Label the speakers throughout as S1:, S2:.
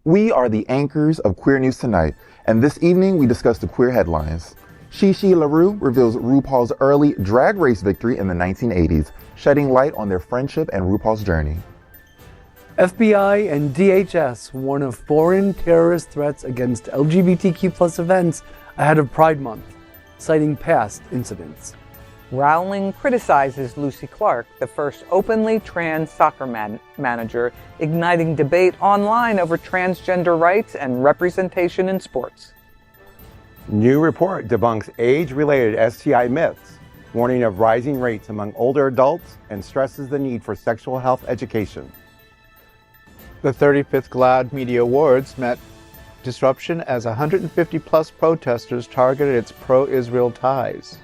S1: We are the anchors of Queer News Tonight, and this evening we discuss the queer headlines. Shishi LaRue reveals RuPaul's early drag race victory in the 1980s, shedding light on their friendship and RuPaul's journey.
S2: FBI and DHS warn of foreign terrorist threats against LGBTQ+ events ahead of Pride Month, citing past incidents.
S3: Rowling criticizes Lucy Clark, the first openly trans soccer manager, igniting debate online over transgender rights and representation in sports.
S4: New report debunks age-related STI myths, warning of rising rates among older adults, and stresses the need for sexual health education.
S5: The 35th GLAAD Media Awards met disruption as 150-plus protesters targeted its pro-Israel ties.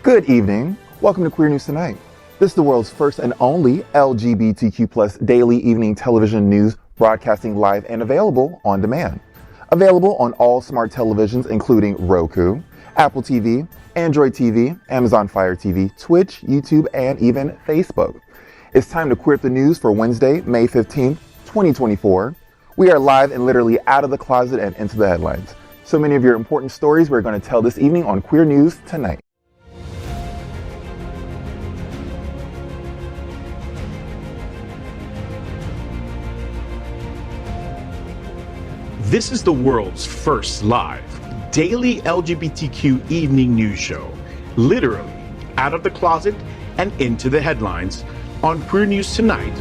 S1: Good evening. Welcome to Queer News Tonight. This is the world's first and only LGBTQ+ daily evening television news broadcasting live and available on demand. Available on all smart televisions including Roku, Apple TV, Android TV, Amazon Fire TV, Twitch, YouTube, and even Facebook. It's time to queer up the news for Wednesday, May 15th, 2024. We are live and literally out of the closet and into the headlines. So many of your important stories we're going to tell this evening on Queer News Tonight.
S6: This is the world's first live daily LGBTQ evening news show, literally out of the closet and into the headlines on Queer News Tonight.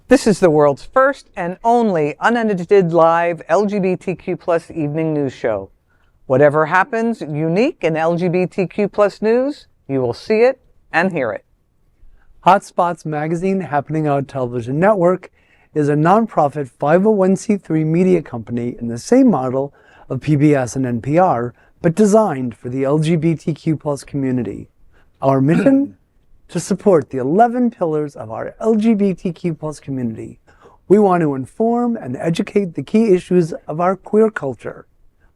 S3: This is the world's first and only unedited live LGBTQ+ evening news show. Whatever happens unique in LGBTQ+ news, you will see it and hear it.
S2: Hotspots Magazine, happening on Television Network, is a nonprofit 501c3 media company in the same model of PBS and NPR, but designed for the LGBTQ+ community. Our mission? To support the 11 pillars of our LGBTQ+ community. We want to inform and educate the key issues of our queer culture: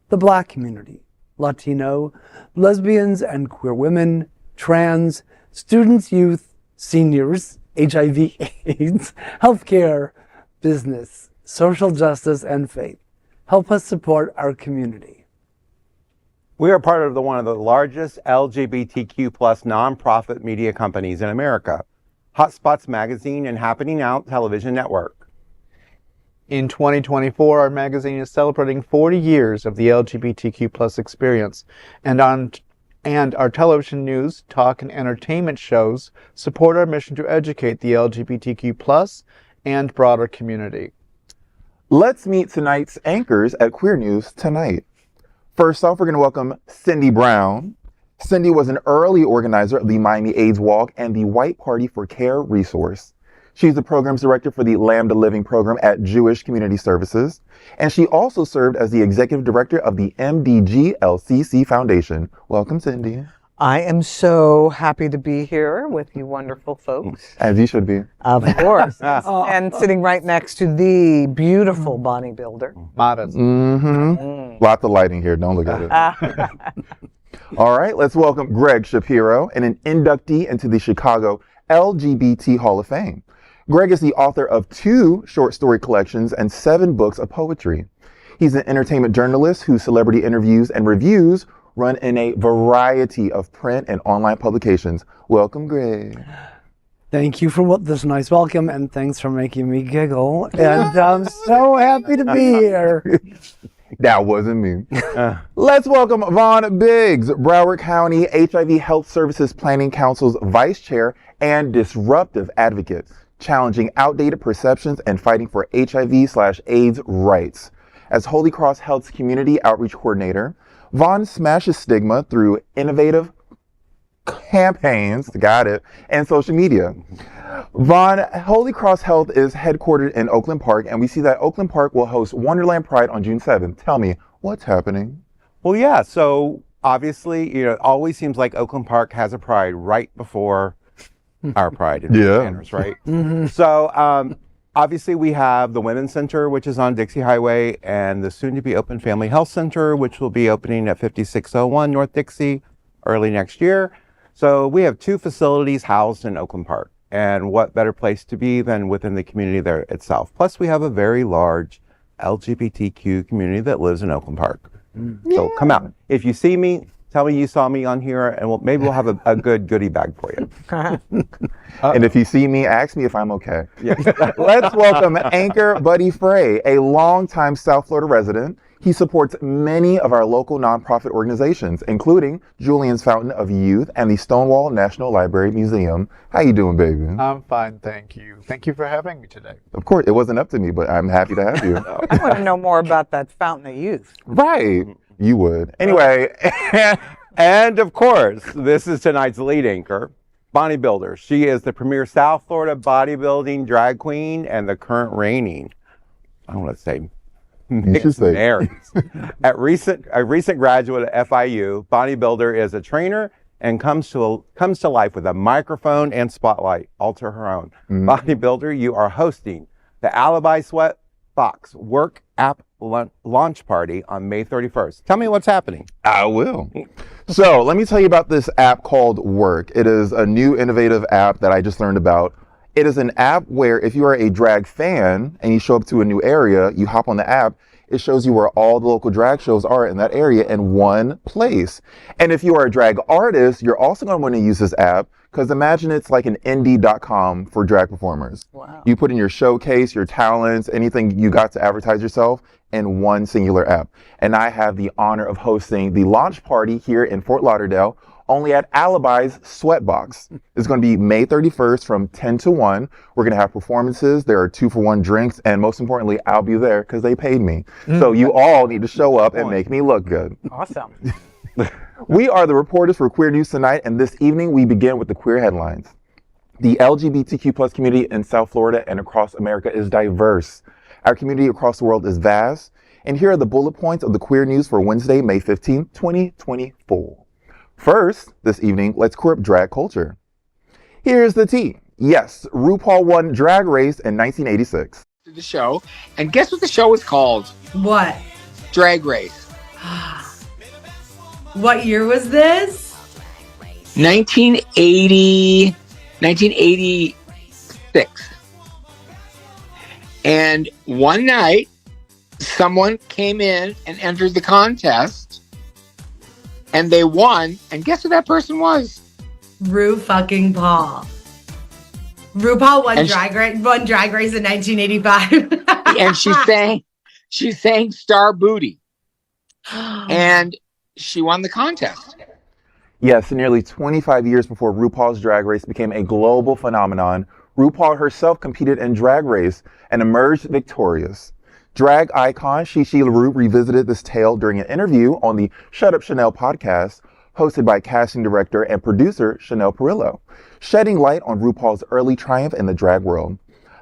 S2: the Black community, Latino, lesbians and queer women, trans, students, youth, seniors, HIV/AIDS, healthcare, business, social justice, and faith. Help us support our community.
S4: We are part of one of the largest LGBTQ+ nonprofit media companies in America, Hotspots Magazine and Happening Out Television Network.
S5: In 2024, our magazine is celebrating 40 years of the LGBTQ+ experience, and our television news, talk, and entertainment shows support our mission to educate the LGBTQ+ and broader community.
S1: Let's meet tonight's anchors at Queer News Tonight. First off, we're going to welcome Cindy Brown. Cindy was an early organizer of the Miami AIDS Walk and the White Party for Care resource. She's the programs director for the Lambda Living program at Jewish Community Services, and she also served as the executive director of the MDG-LCC Foundation. Welcome, Cindy.
S3: I am so happy to be here with you wonderful folks.
S1: As you should be.
S3: Of course. And sitting right next to the beautiful bodybuilder.
S5: Modest.
S1: Lots of lighting here. Don't look at it. All right, let's welcome Gregg Shapiro, and an inductee into the Chicago LGBT Hall of Fame. Gregg is the author of 2 short story collections and 7 books of poetry. He's an entertainment journalist whose celebrity interviews and reviews run in a variety of print and online publications. Welcome, Gregg.
S2: Thank you for this nice welcome, and thanks for making me giggle. And I'm so happy to be here.
S1: That wasn't me. Let's welcome Vaughn Biggs, Broward County HIV Health Services Planning Council's vice chair and disruptive advocate, challenging outdated perceptions and fighting for HIV/AIDS rights. As Holy Cross Health's community outreach coordinator, Vaughn smashes stigma through innovative campaigns, got it, and social media. Vaughn, Holy Cross Health is headquartered in Oakland Park, and we see that Oakland Park will host Wonderland Pride on June 7th. Tell me, what's happening?
S4: Well, yeah, so obviously, it always seems like Oakland Park has a Pride right before our Pride. Banners, right? So, obviously, we have the Women's Center, which is on Dixie Highway, and the soon-to-be open Family Health Center, which will be opening at 5601 North Dixie early next year. So we have 2 facilities housed in Oakland Park. And what better place to be than within the community there itself. Plus, we have a very large LGBTQ community that lives in Oakland Park. So come out. If you see me, tell me you saw me on here, and maybe we'll have a good goodie bag for you.
S1: And if you see me, ask me if I'm okay. Let's welcome anchor Buddy Frey, a longtime South Florida resident. He supports many of our local nonprofit organizations, including Julian's Fountain of Youth and the Stonewall National Library Museum. How you doing, baby?
S5: I'm fine, thank you. Thank you for having me today.
S1: Of course, it wasn't up to me, but I'm happy to have you.
S3: I want to know more about that Fountain of Youth.
S1: Right. You would. Anyway.
S4: And of course, this is tonight's lead anchor, Bonnie Builder. She is the premier South Florida bodybuilding drag queen and the current reigning, I don't want to say, Mixed Marys. A recent graduate at FIU, Bonnie Builder is a trainer and comes to life with a microphone and spotlight all to her own. Bonnie Builder, you are hosting the Alibi Sweat Box Work App launch party on May 31st. Tell me what's happening.
S1: I will. So let me tell you about this app called Work. It is a new innovative app that I just learned about. It is an app where if you are a drag fan and you show up to a new area, you hop on the app, it shows you where all the local drag shows are in that area in one place. And if you are a drag artist, you're also going to want to use this app because imagine it's like an indie.com for drag performers.
S3: Wow.
S1: You put in your showcase, your talents, anything you got to advertise yourself in one singular app. And I have the honor of hosting the launch party here in Fort Lauderdale, only at Alibi's Sweatbox. It's going to be May 31st from 10 to 1. We're going to have performances. There are 2-for-1 drinks. And most importantly, I'll be there because they paid me. So you all need to show up and make me look good.
S3: Awesome.
S1: We are the reporters for Queer News Tonight. And this evening, we begin with the queer headlines. The LGBTQ plus community in South Florida and across America is diverse. Our community across the world is vast. And here are the bullet points of the queer news for Wednesday, May 15th, 2024. First, this evening, let's queer up drag culture. Here's the tea. Yes, RuPaul won Drag Race in 1986.
S7: The show, and guess what the show was called?
S8: What?
S7: Drag Race.
S8: What year was this?
S7: 1986. And one night, someone came in and entered the contest, and they won. And guess who that person was?
S8: Paul. RuPaul won Drag Race in 1985.
S7: And she sang Star Booty. And she won the contest.
S1: Yes, nearly 25 years before RuPaul's Drag Race became a global phenomenon, RuPaul herself competed in Drag Race and emerged victorious. Drag icon Shishi LaRue revisited this tale during an interview on the Shut Up Chanel podcast, hosted by casting director and producer Chanel Perillo, shedding light on RuPaul's early triumph in the drag world.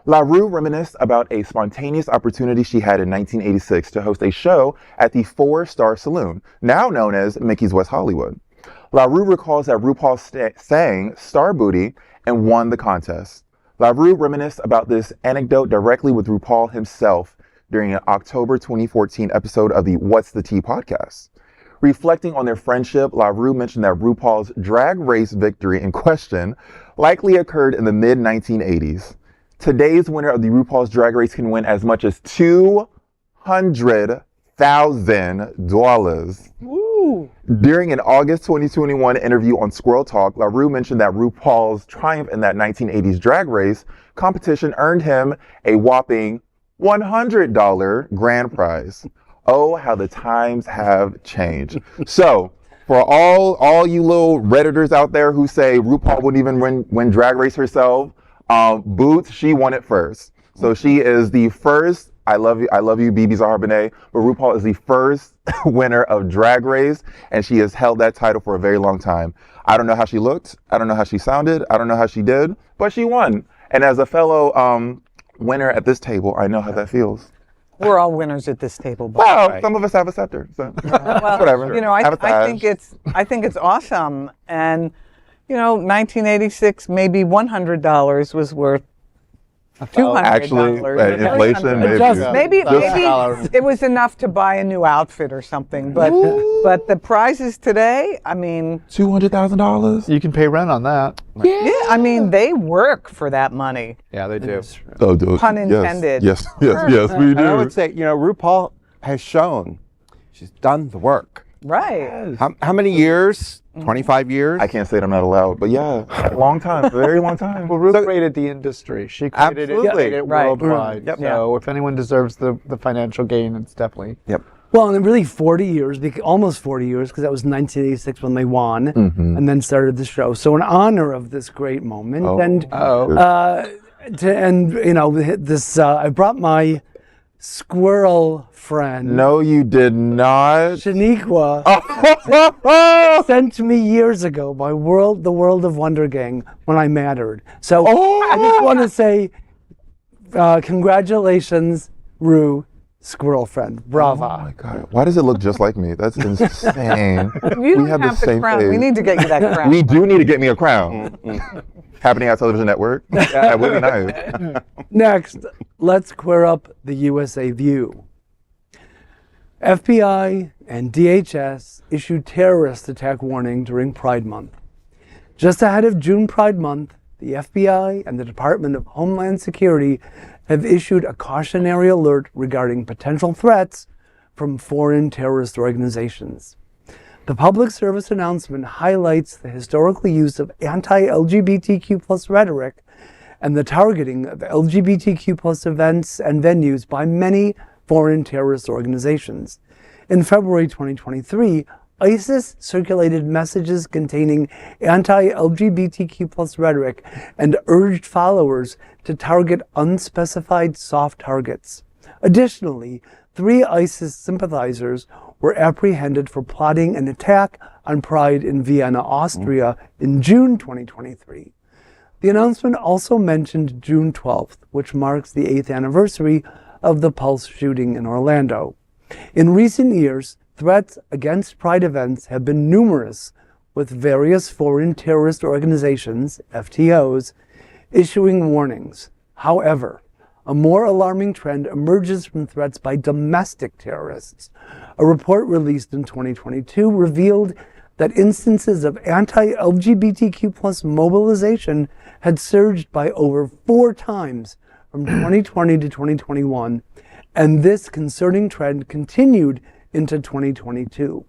S1: LaRue reminisced about a spontaneous opportunity she had in 1986 to host a show at the 4-Star Saloon, now known as Mickey's West Hollywood. LaRue recalls that RuPaul sang Star Booty and won the contest. LaRue reminisced about this anecdote directly with RuPaul himself during an October 2014 episode of the What's the Tea podcast. Reflecting on their friendship, LaRue mentioned that RuPaul's Drag Race victory in question likely occurred in the mid-1980s. Today's winner of the RuPaul's Drag Race can win as much as $200,000.
S3: Woo!
S1: During an August 2021 interview on Squirrel Talk, LaRue mentioned that RuPaul's triumph in that 1980s Drag Race competition earned him a whopping $100 grand prize. Oh, how the times have changed. So, for all you little Redditors out there who say RuPaul wouldn't even win Drag Race herself, Boots, she won it first. So she is the first, I love you, BB Zahara Benet, but RuPaul is the first winner of Drag Race, and she has held that title for a very long time. I don't know how she looked, I don't know how she sounded, I don't know how she did, but she won. And as a fellow winner at this table, I know how that feels.
S3: We're all winners at this table.
S1: Well, some of us have a scepter, so
S3: well,
S1: whatever.
S3: You know, I think it's awesome, and you know, 1986, maybe $100 was worth $200.
S1: Actually, inflation,
S3: Maybe
S5: $1.
S3: it was enough to buy a new outfit or something. But the prizes today, I mean,
S1: $200,000.
S5: You can pay rent on that.
S3: yeah, I mean, they work for that money.
S5: Yeah, they do.
S1: Oh, dude.
S3: Pun intended.
S1: Yes, we
S4: And I
S1: do.
S4: would say, RuPaul has shown she's done the work.
S3: Right.
S4: How many years? 25 years?
S1: I can't say it, I'm not allowed, but yeah, long time, very long time.
S5: Well, Ruth created the industry. She created
S4: Absolutely.
S5: it
S3: Right.
S5: worldwide.
S4: Yep.
S5: So if anyone deserves the financial gain, it's definitely.
S4: Yep.
S2: Well, and really 40 years, almost 40 years, because that was 1986 when they won, and then started the show. So in honor of this great moment, I brought my squirrel friend.
S1: No, you did not.
S2: Shaniqua sent to me years ago by the World of Wonder gang when I mattered. So I just want to say congratulations, Rue, squirrel friend. Brava.
S1: Oh my God. Why does it look just like me? That's insane.
S3: You don't
S1: have
S3: have
S1: the
S3: the
S1: same
S3: crown.
S1: face.
S3: We need to get you that crown.
S1: We do need to get me a crown. Happening at Television Network. That would be nice.
S2: Next, let's queer up the USA View. FBI and DHS issued terrorist attack warning during Pride Month. Just ahead of June Pride Month, the FBI and the Department of Homeland Security have issued a cautionary alert regarding potential threats from foreign terrorist organizations. The public service announcement highlights the historical use of anti-LGBTQ+ rhetoric and the targeting of LGBTQ+ events and venues by many foreign terrorist organizations. In February 2023, ISIS circulated messages containing anti-LGBTQ+ rhetoric and urged followers to target unspecified soft targets. Additionally, 3 ISIS sympathizers were apprehended for plotting an attack on Pride in Vienna, Austria in June 2023. The announcement also mentioned June 12th, which marks the 8th anniversary of the Pulse shooting in Orlando. In recent years, threats against Pride events have been numerous, with various foreign terrorist organizations, FTOs, issuing warnings. However, a more alarming trend emerges from threats by domestic terrorists. A report released in 2022 revealed that instances of anti-LGBTQ+ mobilization had surged by over 4 times from 2020 to 2021, and this concerning trend continued into 2022.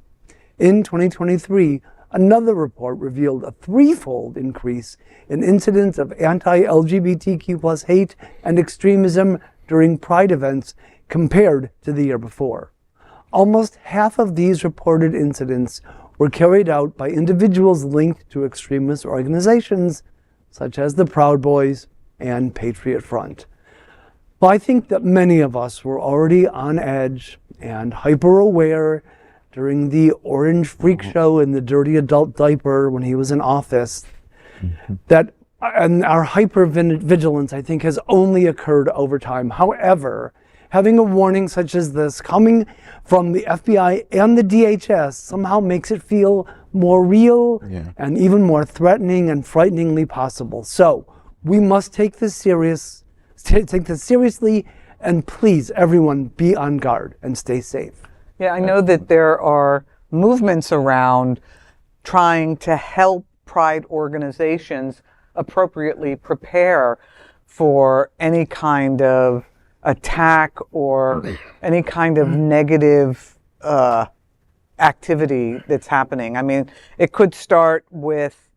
S2: In 2023, another report revealed a 3-fold increase in incidents of anti-LGBTQ+ hate and extremism during Pride events compared to the year before. Almost half of these reported incidents were carried out by individuals linked to extremist organizations such as the Proud Boys and Patriot Front. Well, I think that many of us were already on edge and hyper-aware during the orange freak show in the dirty adult diaper when he was in office. And our hyper-vigilance, I think, has only occurred over time. However, having a warning such as this coming from the FBI and the DHS somehow makes it feel more real and even more threatening and frighteningly possible. So we must take this seriously, and please, everyone, be on guard and stay safe.
S3: Yeah, I know that there are movements around trying to help Pride organizations appropriately prepare for any kind of attack or any kind of negative activity that's happening. I mean, it could start with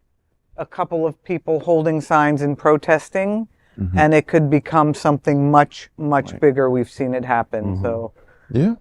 S3: a couple of people holding signs and protesting, and it could become something much, much bigger. We've seen it happen. So,
S1: yeah.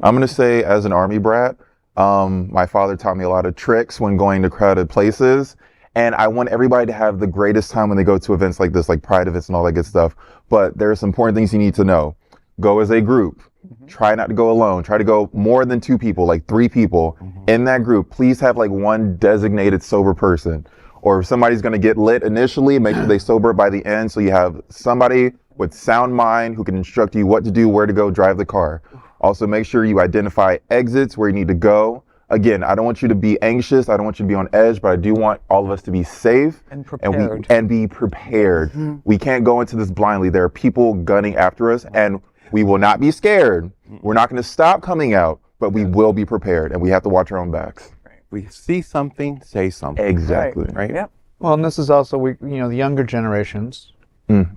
S1: I'm going to say, as an Army brat, my father taught me a lot of tricks when going to crowded places. And I want everybody to have the greatest time when they go to events like this, like Pride events and all that good stuff. But there are some important things you need to know. Go as a group. Try not to go alone. Try to go more than 2 people, like 3 people. In that group, please have like one designated sober person. Or if somebody's going to get lit initially, make sure they sober by the end. So you have somebody with sound mind who can instruct you what to do, where to go, drive the car. Also, make sure you identify exits where you need to go. again, I don't want you to be anxious. I don't want you to be on edge, but I do want all of us to be safe I don't want you to be on edge, but I do want all of us to be safe
S3: And prepared.
S1: and be prepared. We can't go into this blindly. There are people gunning after us, and we will not be scared. We're not going to stop coming out, but we will be prepared, and we have to watch our own backs.
S4: We see something, say something.
S1: Exactly.
S4: Right?
S3: Yep.
S5: Well, and this is also, the younger generations.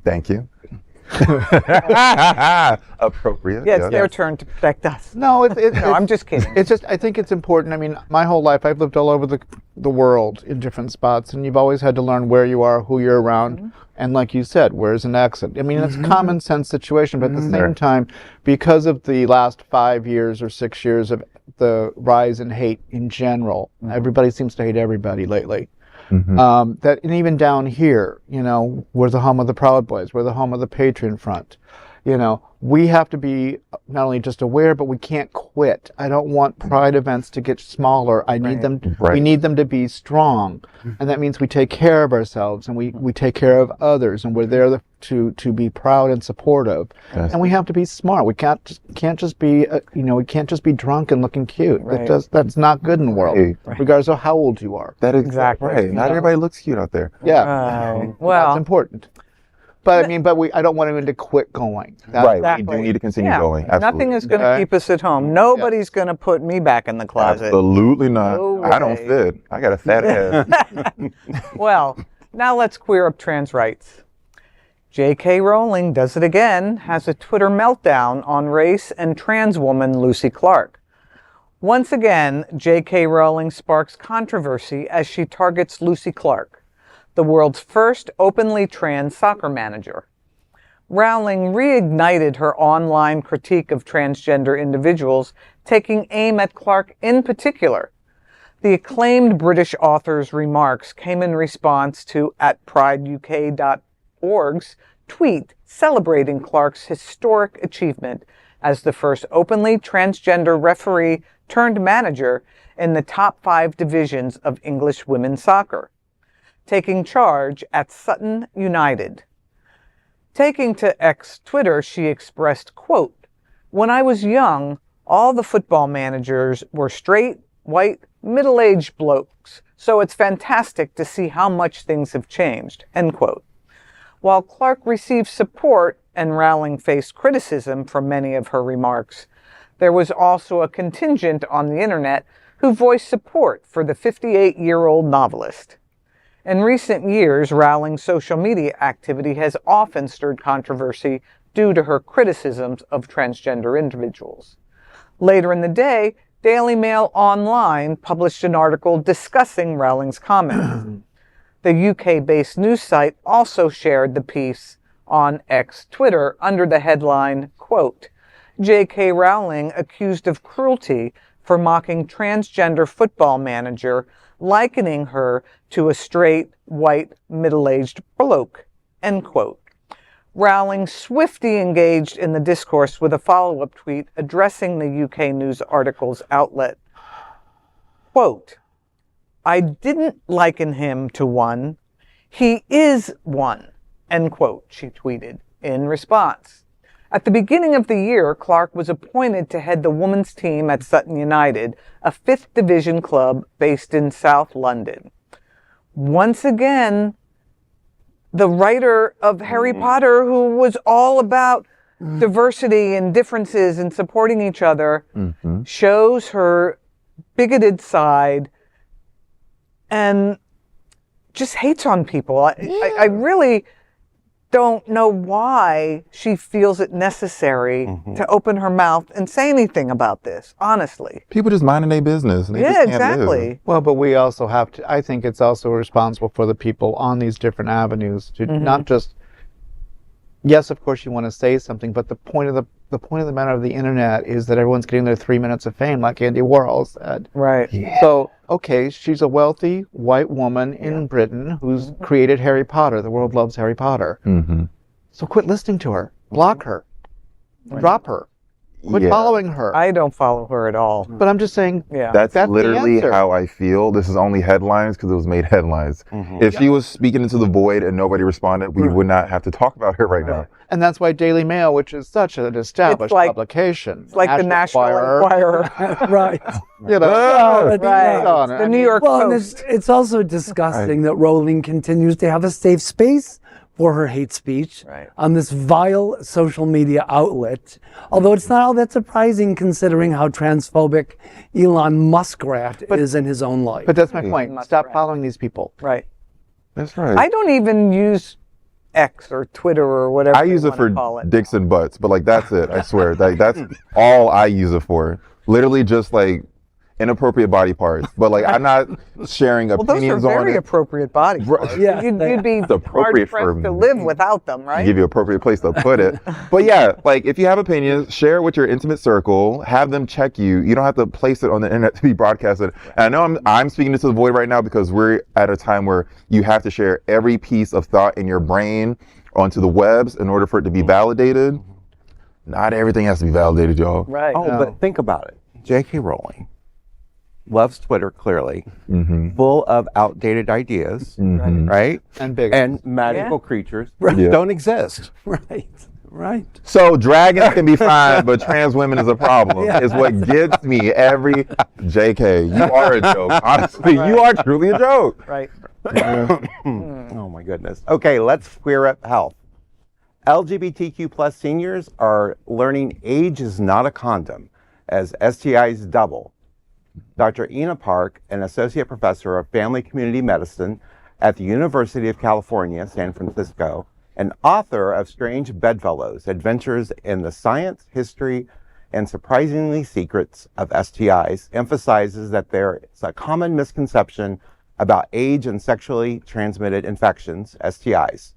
S1: Thank you. Appropriate.
S3: Yeah, it's their turn to protect us.
S5: No,
S3: No, I'm just kidding.
S5: It's just, I think it's important. I mean, my whole life, I've lived all over the world in different spots, and you've always had to learn where you are, who you're around, and like you said, where's an exit. I mean, it's a common sense situation, but at the same time, because of the last 5 years or 6 years of the rise in hate in general, everybody seems to hate everybody lately. That, and even down here, we're the home of the Proud Boys, we're the home of the Patriot Front. We have to be not only just aware, but we can't quit. I don't want pride events to get smaller. I need them. We need them to be strong, and that means we take care of ourselves and we take care of others, and we're there to be proud and supportive. And we have to be smart. We can't just be we can't just be drunk and looking cute. That's not good in the world, regardless of how old you are.
S1: That is
S3: Exactly.
S1: right. Not everybody looks cute out there.
S5: Yeah,
S3: well,
S5: that's important. But I mean, I don't want anyone to quit going.
S1: Right.
S3: Exactly.
S1: We do need to continue going. Absolutely.
S3: Nothing is going to keep us at home. Nobody's going to put me back in the closet.
S1: Absolutely not.
S3: No
S1: I don't
S3: way.
S1: fit. I got a fat ass.
S3: Well, now let's queer up trans rights. J.K. Rowling does it again, has a Twitter meltdown on race and trans woman Lucy Clark. Once again, J.K. Rowling sparks controversy as she targets Lucy Clark, the world's first openly trans soccer manager. Rowling reignited her online critique of transgender individuals, taking aim at Clark in particular. The acclaimed British author's remarks came in response to @prideuk.org's tweet celebrating Clark's historic achievement as the first openly transgender referee turned manager in the top 5 divisions of English women's soccer, taking charge at Sutton United. Taking to X Twitter, she expressed, quote, "When I was young, all the football managers were straight, white, middle-aged blokes, so it's fantastic to see how much things have changed," end quote. While Clark received support and Rowling faced criticism for many of her remarks, there was also a contingent on the internet who voiced support for the 58-year-old novelist. In recent years, Rowling's social media activity has often stirred controversy due to her criticisms of transgender individuals. Later in the day, Daily Mail Online published an article discussing Rowling's comments. The UK-based news site also shared the piece on X Twitter under the headline, quote, "J.K. Rowling accused of cruelty for mocking transgender football manager, likening her to a straight, white, middle-aged bloke," end quote. Rowling swiftly engaged in the discourse with a follow-up tweet addressing the UK news article's outlet. Quote, "I didn't liken him to one. He is one," end quote, she tweeted in response. At the beginning of the year, Clark was appointed to head the women's team at Sutton United, a 5th division club based in South London. Once again, the writer of Harry Potter, who was all about diversity and differences and supporting each other, shows her bigoted side and just hates on people. I really don't know why she feels it necessary to open her mouth and say anything about this, honestly.
S1: People just minding their business. And they just can't
S3: exactly.
S1: live.
S5: Well, but we also have to, I think it's also responsible for the people on these different avenues to not just, yes, of course you want to say something, but the point of the matter of the internet is that everyone's getting their 3 minutes of fame, like Andy Warhol said.
S3: Right.
S1: Yeah.
S5: So, okay, she's a wealthy white woman in Britain who's created Harry Potter. The world loves Harry Potter. So quit listening to her. Block her. Drop her. Quit following her.
S3: I don't follow her at all.
S5: But I'm just saying,
S1: That's
S5: the
S1: literally
S5: answer.
S1: how I feel. This is only headlines because it was made headlines. If she was speaking into the void and nobody responded, we would not have to talk about her right now.
S5: And that's why Daily Mail, which is such an established publication.
S3: It's like the National Enquirer.
S2: Right.
S5: You know,
S3: Right. The New York
S2: Well, and
S3: Post.
S2: it's also disgusting that Rowling continues to have a safe space for her hate speech on this vile social media outlet. Although it's not all that surprising considering how transphobic Elon Muskrat is in his own life.
S5: But that's my point. Stop following these people.
S3: Right.
S1: That's right.
S3: I don't even use X or Twitter or whatever
S1: I use it for dicks and butts, but like that's it. I swear, like that's all I use it for. Literally, just like inappropriate body parts. But like I'm not sharing
S3: Well, those are
S1: opinions on
S3: very
S1: it.
S3: appropriate body parts.
S2: Yeah,
S3: You'd be
S1: It's appropriate for
S3: hard-pressed to live without them, right?
S1: Give you appropriate place to put it. But yeah, like if you have opinions, share it with your intimate circle. Have them check you. You don't have to place it on the internet to be broadcasted. And I know I'm speaking into the void right now because we're at a time where you have to share every piece of thought in your brain onto the webs in order for it to be validated. Not everything has to be validated, y'all.
S3: Right.
S4: Oh, but think about it. J.K. Rowling loves Twitter, clearly, full of outdated ideas, right?
S5: And big.
S4: And magical creatures don't exist.
S2: Right.
S1: So dragons can be fine, but trans women is a problem. Is what gets me every JK. You are a joke. Honestly, you are truly a joke.
S3: Right.
S4: Oh my goodness. Okay, let's queer up health. LGBTQ plus seniors are learning age is not a condom as STIs double. Dr. Ina Park, an associate professor of family community medicine at the University of California, San Francisco, and author of Strange Bedfellows, Adventures in the Science, History, and Surprisingly Secrets of STIs, emphasizes that there is a common misconception about age and sexually transmitted infections, STIs.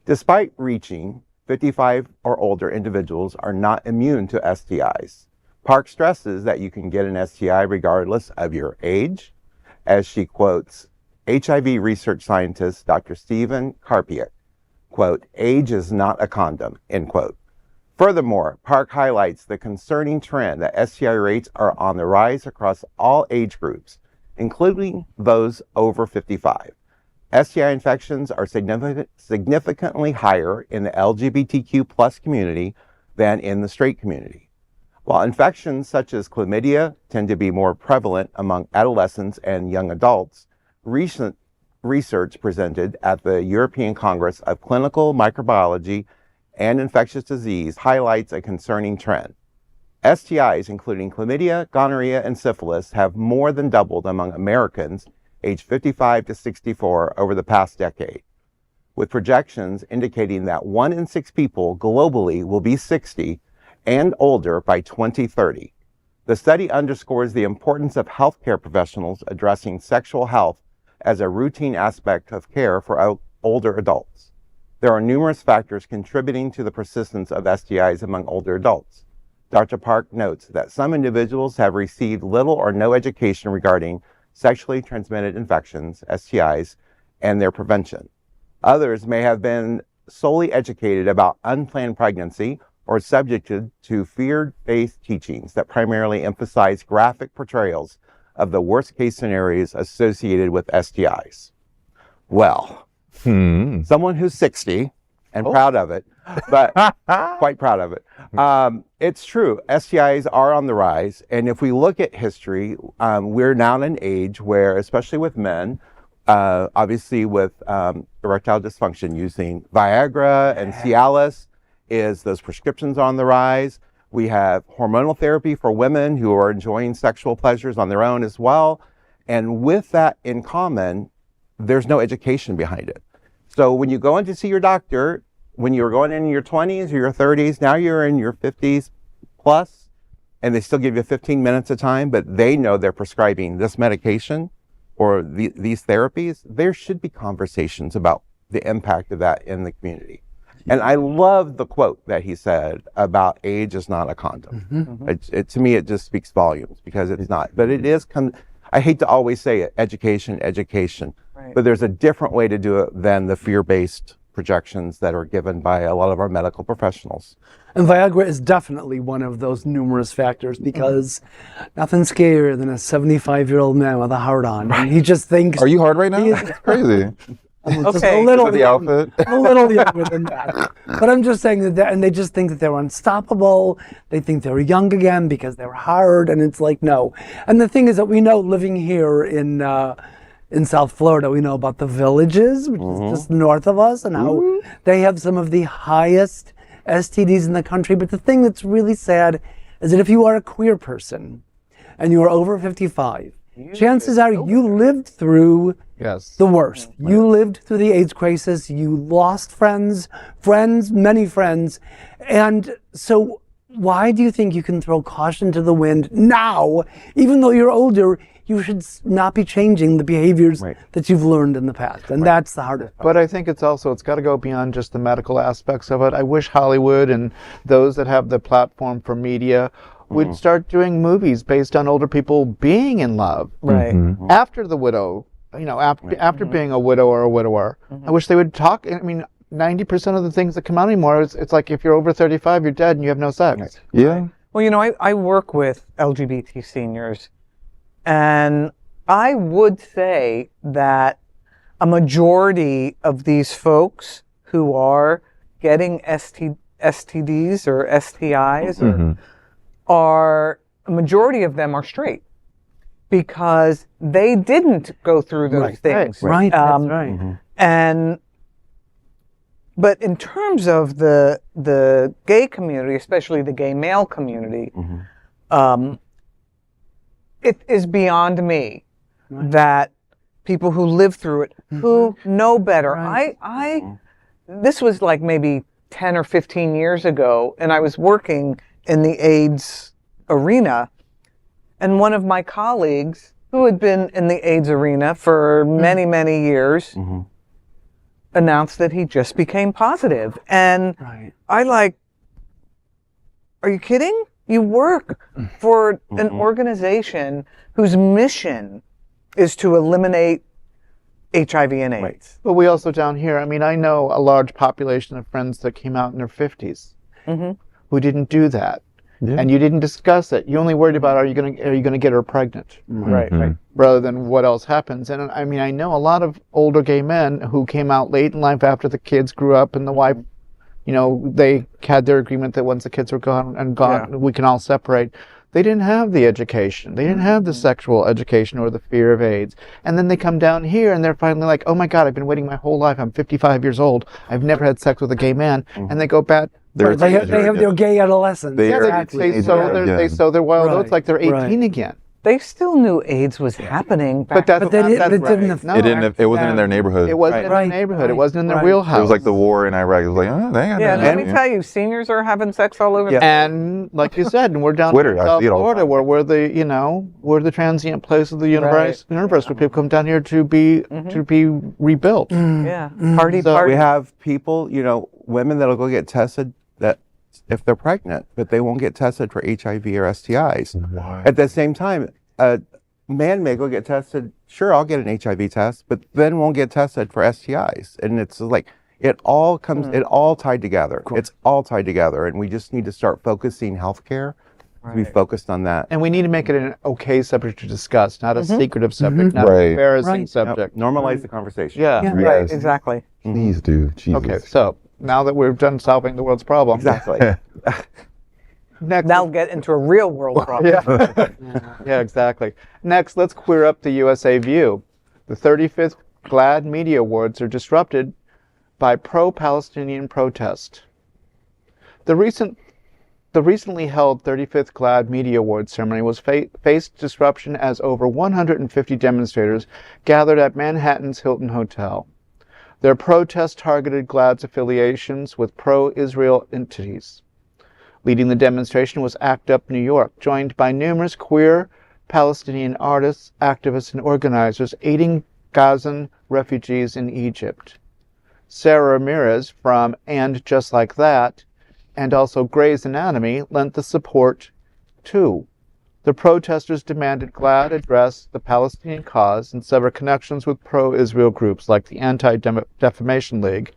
S4: Despite reaching 55 or older, individuals are not immune to STIs. Park stresses that you can get an STI regardless of your age, as she quotes HIV research scientist Dr. Stephen Karpiak, quote, age is not a condom, end quote. Furthermore, Park highlights the concerning trend that STI rates are on the rise across all age groups, including those over 55. STI infections are significantly higher in the LGBTQ plus community than in the straight community. While infections such as chlamydia tend to be more prevalent among adolescents and young adults, recent research presented at the European Congress of Clinical Microbiology and Infectious Disease highlights a concerning trend. STIs, including chlamydia, gonorrhea, and syphilis, have more than doubled among Americans aged 55 to 64 over the past decade, with projections indicating that 1 in 6 people globally will be 60 and older by 2030. The study underscores the importance of healthcare professionals addressing sexual health as a routine aspect of care for older adults. There are numerous factors contributing to the persistence of STIs among older adults. Dr. Park notes that some individuals have received little or no education regarding sexually transmitted infections, STIs, and their prevention. Others may have been solely educated about unplanned pregnancy or subjected to fear-based teachings that primarily emphasize graphic portrayals of the worst-case scenarios associated with STIs. Well, someone who's 60 and proud of it, but quite proud of it. It's true, STIs are on the rise, and if we look at history, we're now in an age where, especially with men, obviously with erectile dysfunction, using Viagra and Cialis, is those prescriptions on the rise. We have hormonal therapy for women who are enjoying sexual pleasures on their own as well. And with that in common, there's no education behind it. So when you go in to see your doctor, when you were going in your 20s or your 30s, now you're in your 50s plus, and they still give you 15 minutes of time, but they know they're prescribing this medication or these therapies. There should be conversations about the impact of that in the community. And I love the quote that he said about age is not a condom. To me, it just speaks volumes because it's not. But it is, I hate to always say it, education, right. But there's a different way to do it than the fear-based projections that are given by a lot of our medical professionals.
S2: And Viagra is definitely one of those numerous factors because nothing's scarier than a 75-year-old man with a heart on. And he just thinks...
S1: Are you hard right now? It's crazy.
S2: Just a little,
S1: the outfit.
S2: a little younger than that. But I'm just saying that, and they just think that they're unstoppable. They think they're young again because they're hard, and it's like, no. And the thing is that we know living here in South Florida, we know about the Villages, which is just north of us, and how they have some of the highest STDs in the country. But the thing that's really sad is that if you are a queer person and you are over 55, chances are you lived through the worst. You lived through the AIDS crisis. You lost friends, many friends. And so why do you think you can throw caution to the wind now, even though you're older? You should not be changing the behaviors that you've learned in the past. And that's the hardest part.
S5: But I think it's got to go beyond just the medical aspects of it. I wish Hollywood and those that have the platform for media would start doing movies based on older people being in love. After the widow, after being a widow or a widower. I wish they would talk. I mean, 90% of the things that come out anymore, it's like if you're over 35, you're dead and you have no sex.
S1: Yeah.
S3: Well, I work with LGBT seniors, and I would say that a majority of these folks who are getting STDs or STIs are a majority of them are straight because they didn't go through those things.
S2: Right. That's right.
S3: But in terms of the gay community, especially the gay male community, it is beyond me that people who live through it, who know better. This was like maybe 10 or 15 years ago, and I was working in the AIDS arena, and one of my colleagues who had been in the AIDS arena for many, many years announced that he just became positive. And are you kidding? You work for an organization whose mission is to eliminate HIV and AIDS.
S5: But we also down here, I know a large population of friends that came out in their 50s who didn't do that. Yeah. And you didn't discuss it. You only worried about are you going to get her pregnant?
S3: Right.
S5: Rather than what else happens. And I know a lot of older gay men who came out late in life after the kids grew up and the wife, they had their agreement that once the kids were gone, we can all separate. They didn't have the education. They didn't have the sexual education or the fear of AIDS. And then they come down here and they're finally like, oh my God, I've been waiting my whole life. I'm 55 years old. I've never had sex with a gay man. And they go back.
S2: They have their gay adolescence.
S5: They sow their wild oats like they're 18 again.
S3: They still knew AIDS was happening.
S5: But it
S1: wasn't in their neighborhood.
S5: It wasn't in their neighborhood. It wasn't in their wheelhouse.
S1: It was like the war in Iraq. It was like, they got that.
S3: Let me tell you, seniors are having sex all over.
S5: And like you said, and we're down in South Florida, where we're the transient place of the universe, where people come down here to be rebuilt.
S3: Party.
S4: We have people, women that'll go get tested that if they're pregnant, but they won't get tested for HIV or STIs. Why? At the same time, a man may go get tested. Sure, I'll get an HIV test, but then won't get tested for STIs. And it's like it all comes, it all tied together. Cool. It's all tied together, and we just need to start focusing healthcare to be focused on that.
S5: And we need to make it an okay subject to discuss, not a secretive subject, not an embarrassing subject.
S4: Normalize the conversation.
S3: Right, exactly.
S1: Please do. Jesus.
S5: Okay, so now that we're done solving the world's problem.
S4: Exactly.
S5: Next,
S3: now get into a real world problem.
S5: Yeah, exactly. Next, let's queer up the USA View. The 35th GLAAD Media Awards are disrupted by pro-Palestinian protest. The recently held 35th GLAAD Media Awards ceremony was faced disruption as over 150 demonstrators gathered at Manhattan's Hilton Hotel. Their protest targeted GLAAD's affiliations with pro-Israel entities. Leading the demonstration was ACT UP New York, joined by numerous queer Palestinian artists, activists, and organizers aiding Gazan refugees in Egypt. Sarah Ramirez from And Just Like That, and also Grey's Anatomy, lent the support too. The protesters demanded GLAAD address the Palestinian cause and sever connections with pro-Israel groups like the Anti-Defamation League,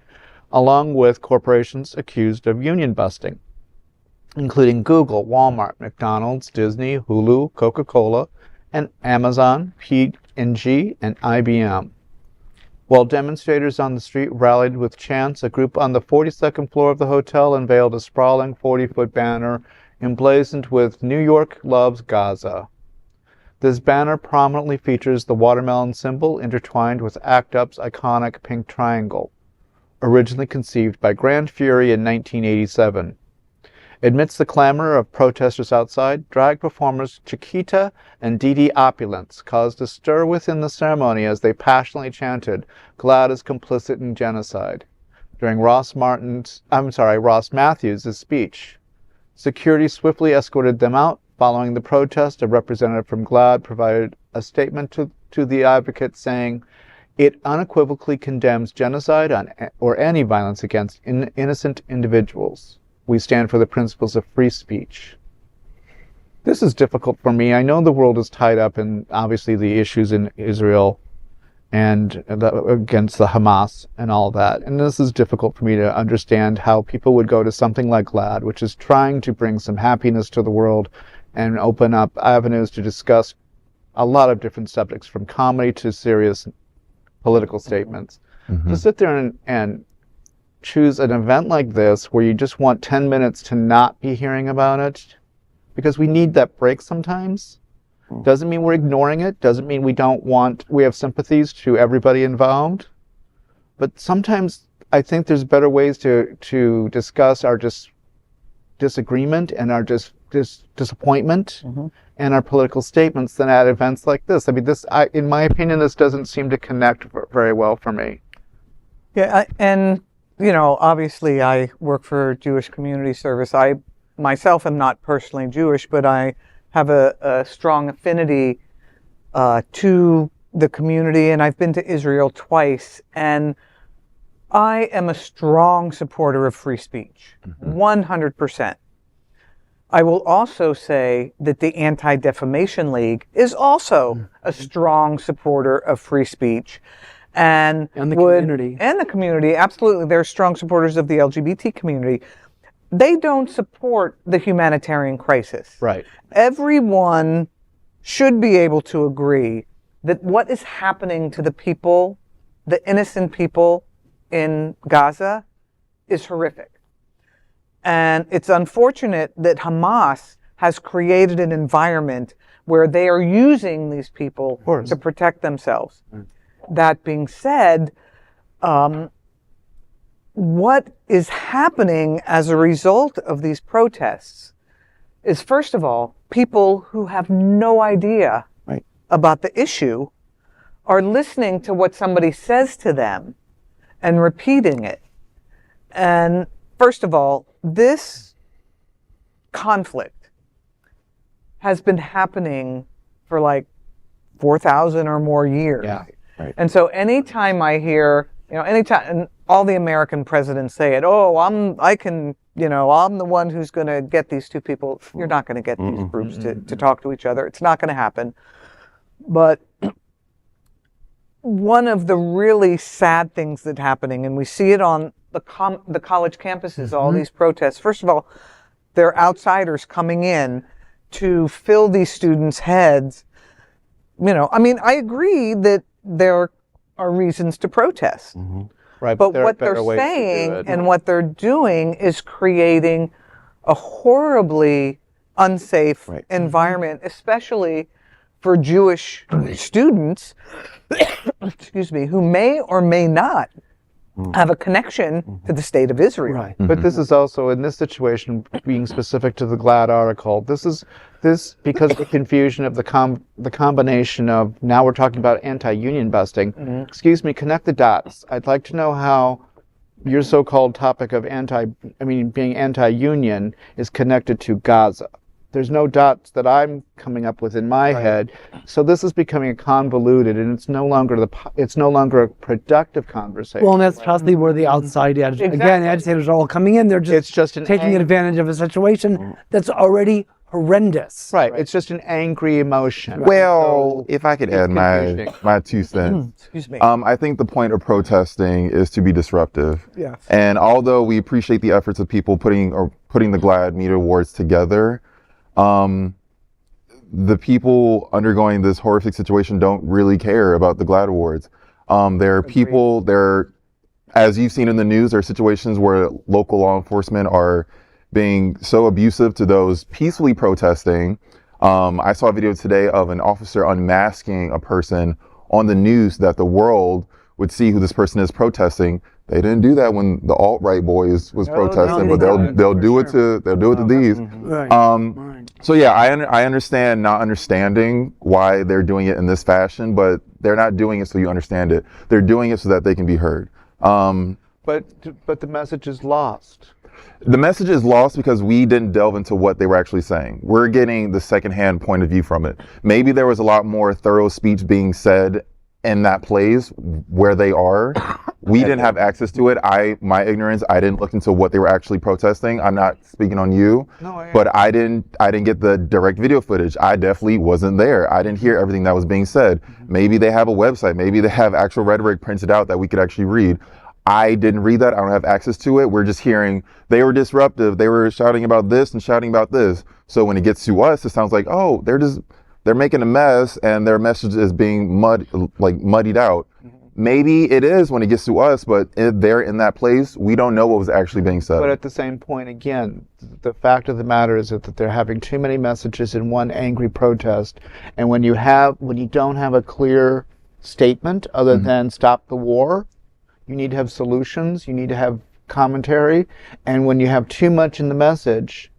S5: along with corporations accused of union busting. including Google, Walmart, McDonald's, Disney, Hulu, Coca-Cola, and Amazon, P&G, and IBM. While demonstrators on the street rallied with chants, a group on the 42nd floor of the hotel unveiled a sprawling 40-foot banner emblazoned with "New York loves Gaza." This banner prominently features the watermelon symbol intertwined with ACT UP's iconic pink triangle, originally conceived by Grand Fury in 1987. Amidst the clamor of protesters outside, drag performers Chiquita and Didi Opulence caused a stir within the ceremony as they passionately chanted, "GLAAD is complicit in genocide," during Ross Matthews' speech. Security swiftly escorted them out. Following the protest, a representative from GLAAD provided a statement to the advocate saying, "It unequivocally condemns genocide or any violence against innocent individuals. We stand for the principles of free speech." This is difficult for me. I know the world is tied up in, obviously, the issues in Israel and against the Hamas and all that. And this is difficult for me to understand how people would go to something like GLAAD, which is trying to bring some happiness to the world and open up avenues to discuss a lot of different subjects, from comedy to serious political statements. To sit there and choose an event like this where you just want 10 minutes to not be hearing about it, because we need that break sometimes. Doesn't mean we're ignoring it, doesn't mean we have sympathies to everybody involved, but sometimes I think there's better ways to discuss our disagreement and our disappointment and our political statements than at events like this. I mean, in my opinion, this doesn't seem to connect very well for me.
S3: Yeah, and obviously I work for Jewish Community Service. I myself am not personally Jewish, but I have a strong affinity to the community, and I've been to Israel twice, and I am a strong supporter of free speech, 100%. I will also say that the Anti-Defamation League is also a strong supporter of free speech. And the community. And the community, absolutely. They're strong supporters of the LGBT community. They don't support the humanitarian crisis.
S5: Right.
S3: Everyone should be able to agree that what is happening to the people, the innocent people in Gaza, is horrific. And it's unfortunate that Hamas has created an environment where they are using these people to protect themselves. That being said, what is happening as a result of these protests is, first of all, people who have no idea about the issue are listening to what somebody says to them and repeating it. And first of all, this conflict has been happening for like 4,000 or more years.
S5: Yeah. Right.
S3: And so anytime I hear, and all the American presidents say it, I'm the one who's going to get these two people. You're not going to get these groups to talk to each other. It's not going to happen. But one of the really sad things that's happening, and we see it on the college campuses, all these protests. First of all, they're outsiders coming in to fill these students' heads. I agree that there are reasons to protest.
S5: Right,
S3: but what they're saying and what they're doing is creating a horribly unsafe environment, especially for Jewish students, excuse me, who may or may not have a connection to the state of Israel.
S2: Right.
S5: But this is also, in this situation, being specific to the GLAAD article, this because of the confusion of the combination of, now we're talking about anti-union busting. Excuse me, connect the dots. I'd like to know how your so-called topic of being anti-union is connected to Gaza. There's no dots that I'm coming up with in my head. So this is becoming convoluted, and it's no longer a productive conversation.
S2: Well, and that's possibly where the outside agitators are all coming in. They're just taking advantage of a situation that's already horrendous.
S5: Right. It's just an angry emotion.
S1: Well,
S5: So
S1: if I could
S5: it's
S1: add
S5: confusing.
S1: my 2 cents.
S3: Excuse me.
S1: I think the point of protesting is to be disruptive.
S3: Yes.
S1: And although we appreciate the efforts of people putting the GLAAD Media Awards together, the people undergoing this horrific situation don't really care about the GLAAD Awards. There are people, as you've seen in the news, there are situations where local law enforcement are being so abusive to those peacefully protesting. I saw a video today of an officer unmasking a person on the news that the world would see who this person is protesting. They didn't do that when the alt-right boys was protesting, but they'll do it to these.
S2: Right.
S1: So yeah, I understand not understanding why they're doing it in this fashion, but they're not doing it so you understand it. They're doing it so that they can be heard.
S5: But the message is lost.
S1: The message is lost because we didn't delve into what they were actually saying. We're getting the secondhand point of view from it. Maybe there was a lot more thorough speech being said in that place where they are. We didn't have access to it. My ignorance, I didn't look into what they were actually protesting. I'm not speaking on you, but I didn't get the direct video footage. I definitely wasn't there. I didn't hear everything that was being said. Maybe they have a website. Maybe they have actual rhetoric printed out that we could actually read. I didn't read that. I don't have access to it. We're just hearing they were disruptive. They were shouting about this and shouting about this. So when it gets to us, it sounds like, oh, they're making a mess and their message is being muddied out. Maybe it is when it gets to us, but if they're in that place, we don't know what was actually being said.
S5: But at the same point, again, the fact of the matter is that they're having too many messages in one angry protest. And when you don't have a clear statement other than stop the war, you need to have solutions, you need to have commentary, and when you have too much in the message,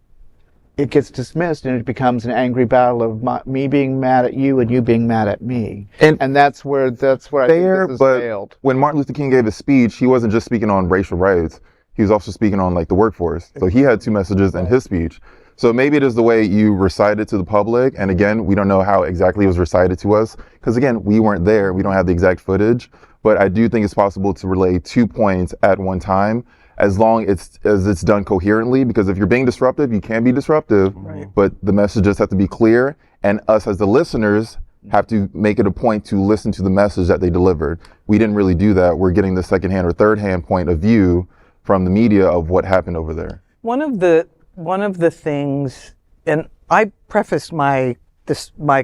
S5: it gets dismissed and it becomes an angry battle of me being mad at you and you being mad at me. And that's where I think this has failed.
S1: When Martin Luther King gave his speech, he wasn't just speaking on racial rights, he was also speaking on the workforce. So he had 2 messages in his speech. So maybe it is the way you recite it to the public, and again, we don't know how exactly it was recited to us, because again, we weren't there, we don't have the exact footage. But I do think it's possible to relay 2 points at one time, as long as it's done coherently, because if you're being disruptive, you can be disruptive, but the messages have to be clear, and us as the listeners have to make it a point to listen to the message that they delivered. We didn't really do that. We're getting the secondhand or thirdhand point of view from the media of what happened over there.
S3: One of the things, and I prefaced my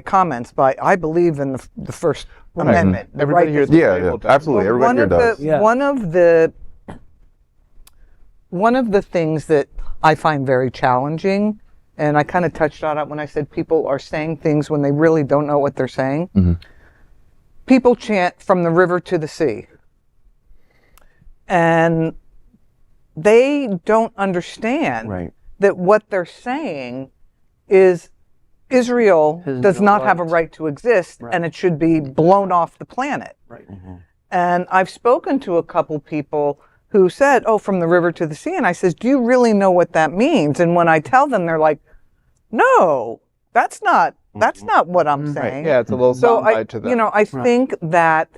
S3: comments by I believe in the First Amendment.
S5: Everybody here,
S1: absolutely. Everybody here does.
S3: One of the things that I find very challenging, and I kind of touched on it when I said people are saying things when they really don't know what they're saying. People chant from the river to the sea, and they don't understand that what they're saying is Israel does not have a right to exist, and it should be blown off the planet. And I've spoken to a couple people who said, oh, from the river to the sea. And I says, do you really know what that means? And when I tell them, they're like, no, that's not what I'm saying.
S5: Yeah, it's a little soundbite to them.
S3: I think that,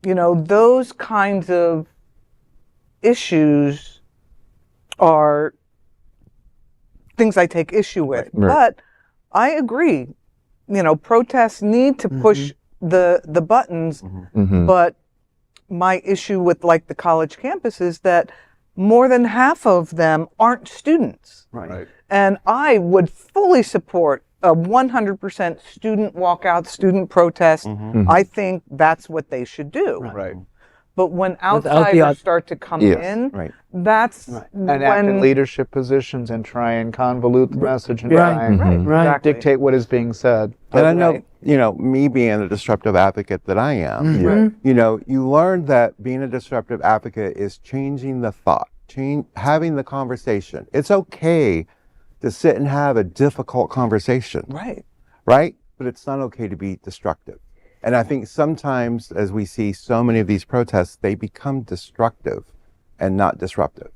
S3: those kinds of issues are things I take issue with. But I agree, protests need to push the buttons, but my issue with the college campus is that more than half of them aren't students. And I would fully support a 100% student walkout, student protest. I think that's what they should do. But when outsiders start to come in, that's
S5: and act in leadership positions and try and convolute the message and try and dictate what is being said.
S4: And I know, me being a disruptive advocate that I am, you learn that being a disruptive advocate is changing the thought, having the conversation. It's okay to sit and have a difficult conversation. Right? But it's not okay to be destructive. And I think sometimes, as we see so many of these protests, they become destructive and not disruptive.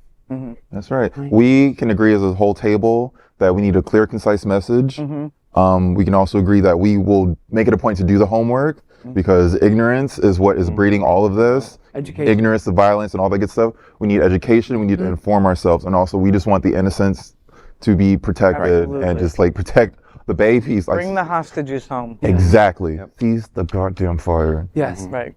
S1: That's right. We can agree as a whole table that we need a clear, concise message. We can also agree that we will make it a point to do the homework, because ignorance is what is breeding all of this. Ignorance, the violence, and all that good stuff. We need education. We need to inform ourselves. And also, we just want the innocents to be protected and just like protect the babies. Like,
S3: Bring the hostages home.
S1: Exactly. Cease the goddamn fire.
S2: Yes.
S3: Right.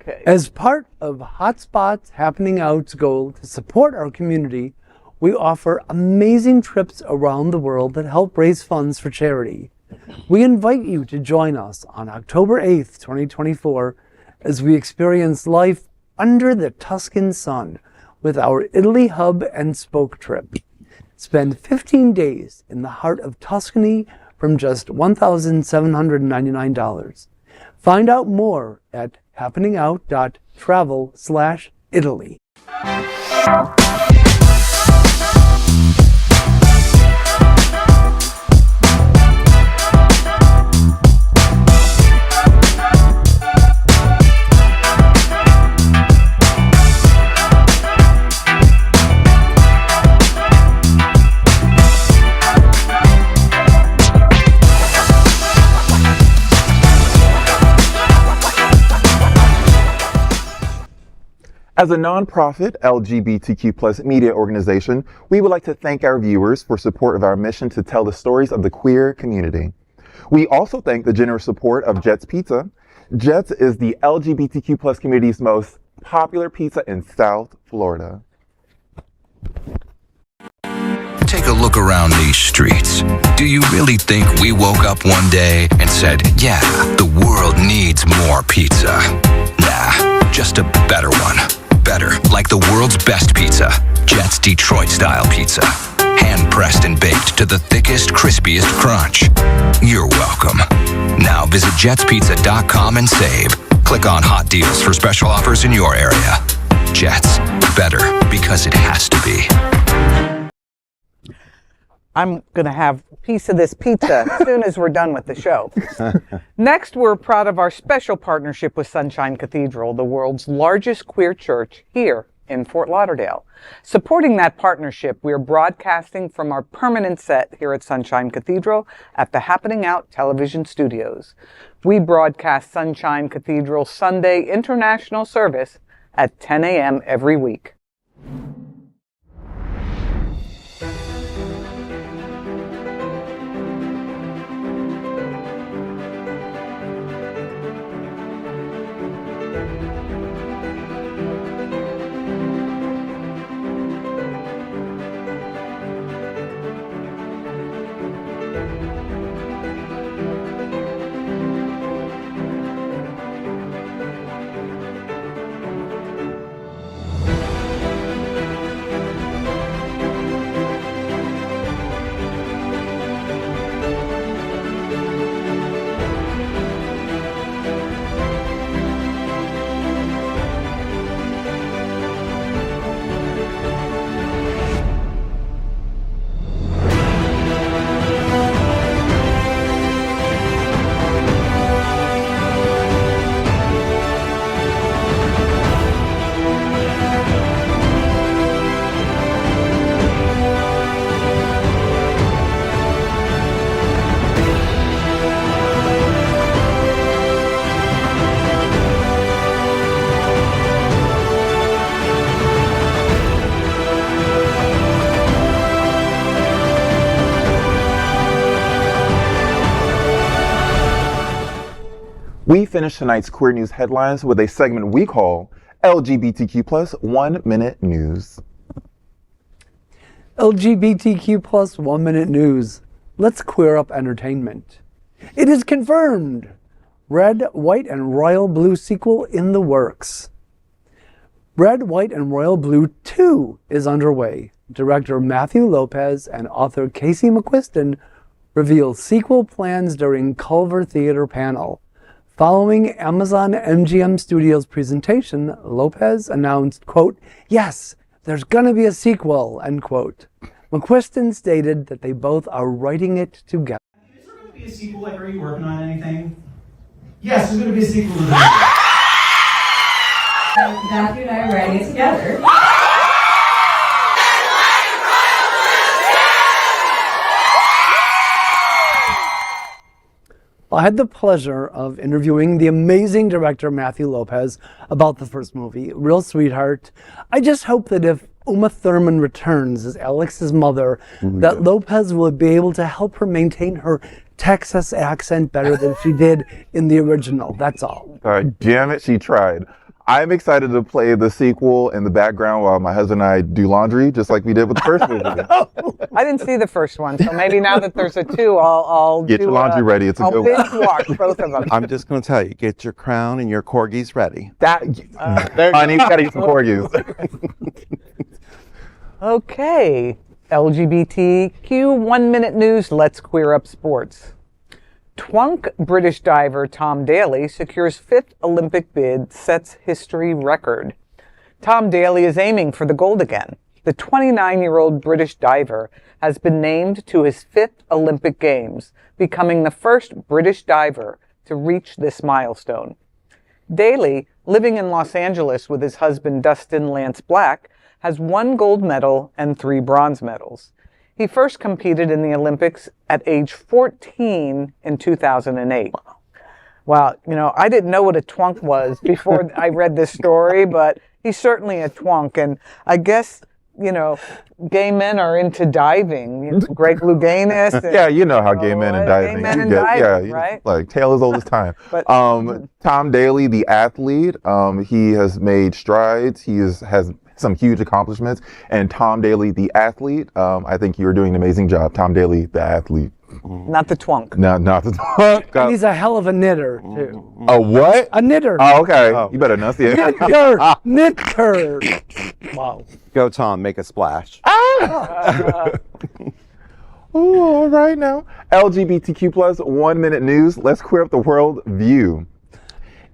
S3: Okay.
S2: As part of Hotspots Happening Out's goal to support our community, we offer amazing trips around the world that help raise funds for charity. We invite you to join us on October 8th, 2024, as we experience life under the Tuscan sun with our Italy hub and spoke trip. Spend 15 days in the heart of Tuscany from just $1,799. Find out more at happeningout.travel/Italy.
S1: As a nonprofit LGBTQ+ media organization, we would like to thank our viewers for support of our mission to tell the stories of the queer community. We also thank the generous support of Jets Pizza. Jets is the LGBTQ+ community's most popular pizza in South Florida.
S9: Take a look around these streets. Do you really think we woke up one day and said, yeah, the world needs more pizza? Nah, just a better one. Better, like the world's best pizza, Jet's Detroit-style pizza. Hand-pressed and baked to the thickest, crispiest crunch. You're welcome. Now visit jetspizza.com and save. Click on hot deals for special offers in your area. Jets, better because it has to be.
S3: I'm going to have a piece of this pizza as soon as we're done with the show. Next, we're proud of our special partnership with Sunshine Cathedral, the world's largest queer church here in Fort Lauderdale. Supporting that partnership, we're broadcasting from our permanent set here at Sunshine Cathedral at the Happening Out television studios. We broadcast Sunshine Cathedral Sunday International Service at 10 a.m. every week.
S1: We finish tonight's Queer News headlines with a segment we call LGBTQ+ 1 Minute News.
S2: LGBTQ+ 1 Minute News. Let's queer up entertainment. It is confirmed. Red, White, and Royal Blue sequel in the works. Red, White, and Royal Blue 2 is underway. Director Matthew Lopez and author Casey McQuiston revealed sequel plans during Culver Theater panel. Following Amazon MGM Studios presentation, Lopez announced, quote, "Yes, there's gonna be a sequel," end quote. McQuiston stated that they both are writing it together.
S10: Is there going to be a sequel? Like, are you working on anything? Yes, there's going to be a sequel to that.
S8: Matthew and I are writing it together.
S2: I had the pleasure of interviewing the amazing director Matthew Lopez about the first movie, real sweetheart. I just hope that if Uma Thurman returns as Alex's mother, that Lopez will be able to help her maintain her Texas accent better than she did in the original. That's all.
S1: Damn it, she tried. I'm excited to play the sequel in the background while my husband and I do laundry, just like we did with the first movie.
S3: I didn't see the first one, so maybe now that there's a 2, I'll
S1: get your laundry ready. It's a good one.
S3: I'll binge watch both of them.
S4: I'm just going to tell you, get your crown and your corgis ready.
S1: Honey, you gotta eat some corgis.
S3: Okay, LGBTQ 1 minute news. Let's queer up sports. Twunk British diver Tom Daley secures 5th Olympic bid, sets history record. Tom Daley is aiming for the gold again. The 29-year-old British diver has been named to his 5th Olympic Games, becoming the first British diver to reach this milestone. Daley, living in Los Angeles with his husband Dustin Lance Black, has 1 gold medal and 3 bronze medals. He first competed in the Olympics at age 14 in 2008. Wow, I didn't know what a twunk was before I read this story, but he's certainly a twunk. And I guess, gay men are into diving. Greg Louganis.
S1: Yeah, you know how gay men and diving.
S3: Gay men and diving, right?
S1: Like tale as old as time.
S3: But,
S1: Tom Daley, the athlete, he has made strides. He has some huge accomplishments. And Tom Daley, the athlete, I think you're doing an amazing job. Tom Daley, the athlete.
S3: Not the twunk.
S1: No, not the twunk.
S2: And he's a hell of a knitter, too.
S1: A what?
S2: A knitter.
S1: Oh, okay. You better enunciate.
S2: Knitter. Wow.
S4: Go, Tom, make a splash.
S1: Ooh, all right now. LGBTQ plus 1 minute news. Let's queer up the world view.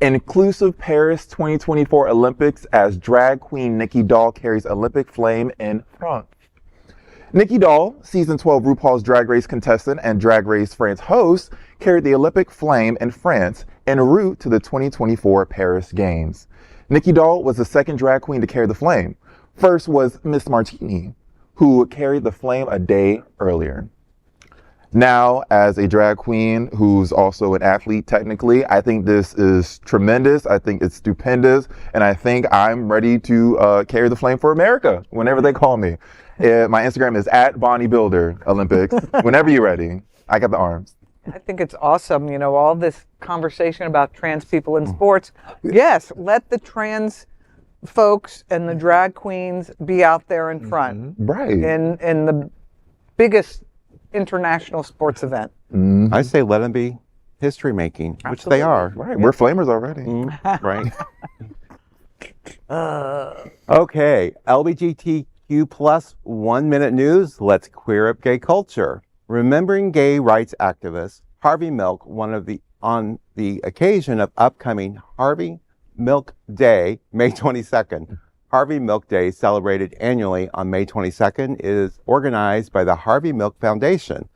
S1: Inclusive Paris 2024 Olympics as drag queen Nicky carries Olympic flame in France. Nicky, season 12 RuPaul's Drag Race contestant and Drag Race France host, carried the Olympic flame in France en route to the 2024 Paris Games. Nicky was the second drag queen to carry the flame. First was Miss Martini, who carried the flame a day earlier. Now, as a drag queen who's also an athlete, technically, I think this is tremendous. I think it's stupendous. And I think I'm ready to carry the flame for America whenever they call me. My Instagram is @BonnieBuilder Olympics. Whenever you're ready, I got the arms.
S3: I think it's awesome, all this conversation about trans people in sports. Yes, let the trans folks and the drag queens be out there in front.
S1: Right.
S3: In the biggest international sports event.
S4: I say let them be history making, which they are.
S1: Right. We're flamers already.
S4: Right. Okay, LGBTQ plus 1 minute news. Let's queer up gay culture. Remembering gay rights activist Harvey Milk, on the occasion of upcoming Harvey Milk Day, May 22nd. Harvey Milk Day, celebrated annually on May 22nd, is organized by the Harvey Milk Foundation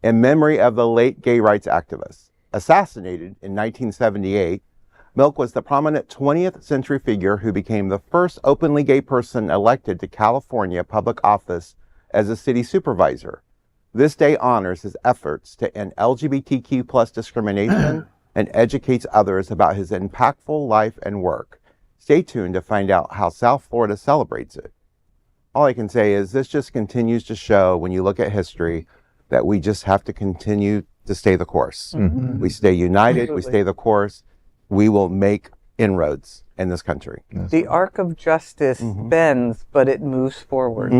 S4: in memory of the late gay rights activist. Assassinated in 1978, Milk was the prominent 20th century figure who became the first openly gay person elected to California public office as a city supervisor. This day honors his efforts to end LGBTQ plus discrimination and educates others about his impactful life and work. Stay tuned to find out how South Florida celebrates it. All I can say is this just continues to show, when you look at history, that we just have to continue to stay the course. Mm-hmm. We stay united, Absolutely. We stay the course, we will make inroads in this country.
S3: The arc of justice bends, but it moves forward.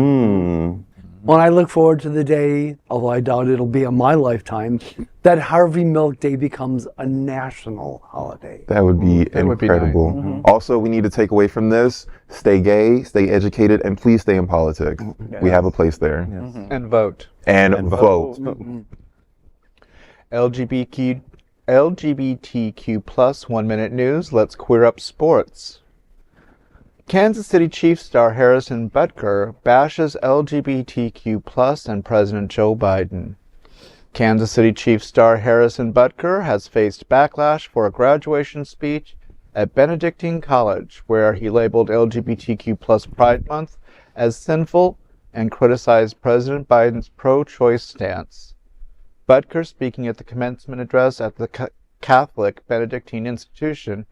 S2: Well, I look forward to the day, although I doubt it'll be in my lifetime, that Harvey Milk Day becomes a national holiday.
S1: That would be incredible. Would be nice. Also, we need to take away from this, stay gay, stay educated, and please stay in politics. Yes. We have a place there.
S5: Yes. And vote.
S1: And vote.
S5: LGBTQ plus 1 minute news. Let's queer up sports. Kansas City Chiefs star Harrison Butker bashes LGBTQ plus and President Joe Biden. Kansas City Chiefs star Harrison Butker has faced backlash for a graduation speech at Benedictine College, where he labeled LGBTQ plus Pride Month as sinful and criticized President Biden's pro-choice stance. Butker, speaking at the commencement address at the Catholic Benedictine institution,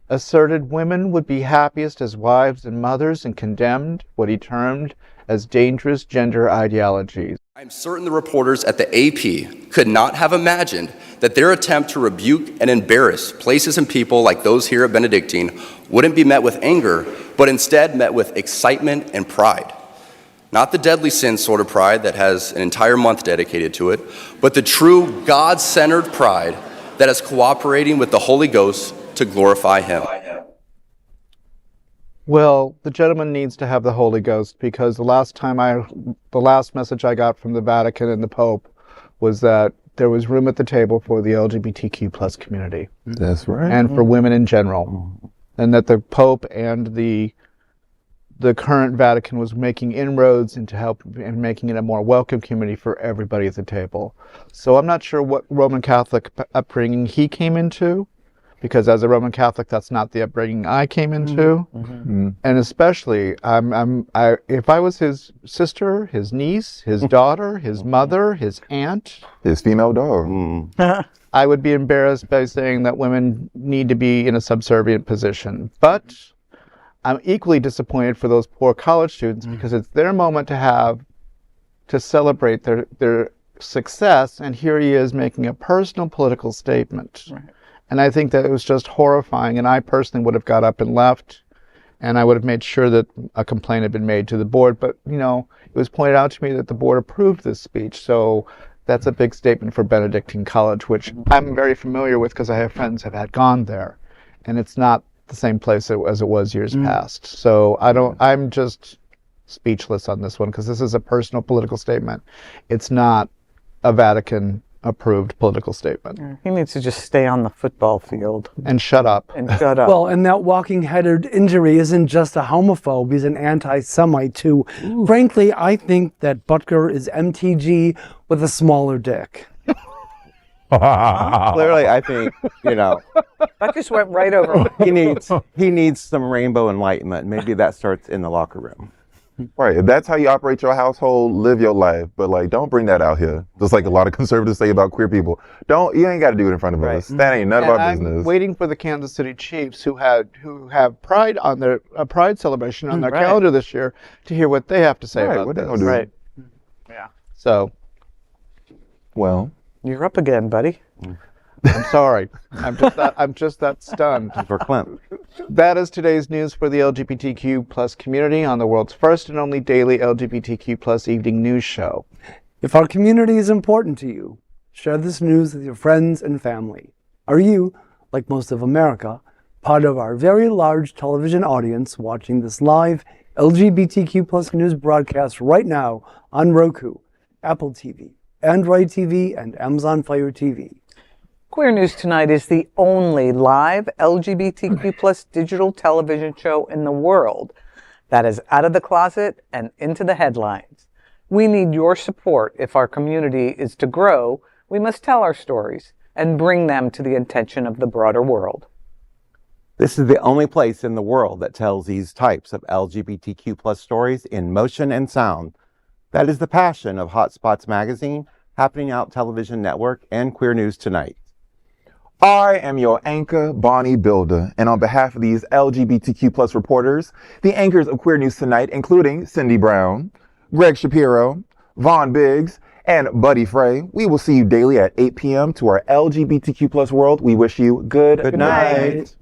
S5: asserted women would be happiest as wives and mothers and condemned what he termed as dangerous gender ideologies.
S11: I'm certain the reporters at the AP could not have imagined that their attempt to rebuke and embarrass places and people like those here at Benedictine wouldn't be met with anger, but instead met with excitement and pride. Not the deadly sin sort of pride that has an entire month dedicated to it, but the true God-centered pride that is cooperating with the Holy Ghost to glorify Him.
S5: Well, the gentleman needs to have the Holy Ghost, because the last message I got from the Vatican and the Pope was that there was room at the table for the LGBTQ plus community.
S1: That's right.
S5: And for women in general. And that the Pope and the current Vatican was making inroads into help and making it a more welcome community for everybody at the table. So I'm not sure what Roman Catholic upbringing he came into, because as a Roman Catholic, that's not the upbringing I came into. And especially, if I was his sister, his niece, his daughter, his mother, his aunt,
S1: his female dog,
S5: I would be embarrassed by saying that women need to be in a subservient position. But I'm equally disappointed for those poor college students, because it's their moment to celebrate their success, and here he is making a personal political statement. Right. And I think that it was just horrifying, and I personally would have got up and left, and I would have made sure that a complaint had been made to the board. But, you know, it was pointed out to me that the board approved this speech, so that's a big statement for Benedictine College, which I'm very familiar with because I have friends who have had gone there, and it's not the same place as it was years past. So I'm just speechless on this one, because this is a personal political statement. It's not a Vatican approved political statement.
S3: He needs to just stay on the football field.
S5: And shut up.
S3: And shut up.
S2: Well, and that walking headed injury isn't just a homophobe, he's an anti-Semite too. Ooh. Frankly, I think that Butker is MTG with a smaller dick.
S4: Clearly, I think,
S3: that just went right over.
S4: He needs some rainbow enlightenment. Maybe that starts in the locker room.
S1: Right. If that's how you operate your household, live your life. But don't bring that out here. Just like a lot of conservatives say about queer people. You ain't got to do it in front of us. That ain't none of our business.
S5: I'm waiting for the Kansas City Chiefs, who have Pride on their Pride celebration on their calendar this year, to hear what they have to say about
S1: what
S5: this.
S1: They gonna do?
S5: Right. Yeah. So.
S1: Well.
S3: You're up again, buddy.
S5: I'm sorry. I'm just that stunned.
S4: For Clint.
S5: That is today's news for the LGBTQ plus community on the world's first and only daily LGBTQ plus evening news show.
S2: If our community is important to you, share this news with your friends and family. Are you, like most of America, part of our very large television audience watching this live LGBTQ plus news broadcast right now on Roku, Apple TV, Android TV, and Amazon Fire TV?
S3: Queer News Tonight is the only live LGBTQ plus digital television show in the world that is out of the closet and into the headlines. We need your support. If our community is to grow, we must tell our stories and bring them to the attention of the broader world.
S4: This is the only place in the world that tells these types of LGBTQ plus stories in motion and sound. That is the passion of Hot Spots Magazine, Happening Out Television Network, and Queer News Tonight.
S1: I am your anchor, Bonnie Builder, and on behalf of these LGBTQ plus reporters, the anchors of Queer News Tonight, including Cindy Brown, Gregg Shapiro, Vaughn Biggs, and Buddy Frey, we will see you daily at 8 p.m. to our LGBTQ plus world. We wish you good night.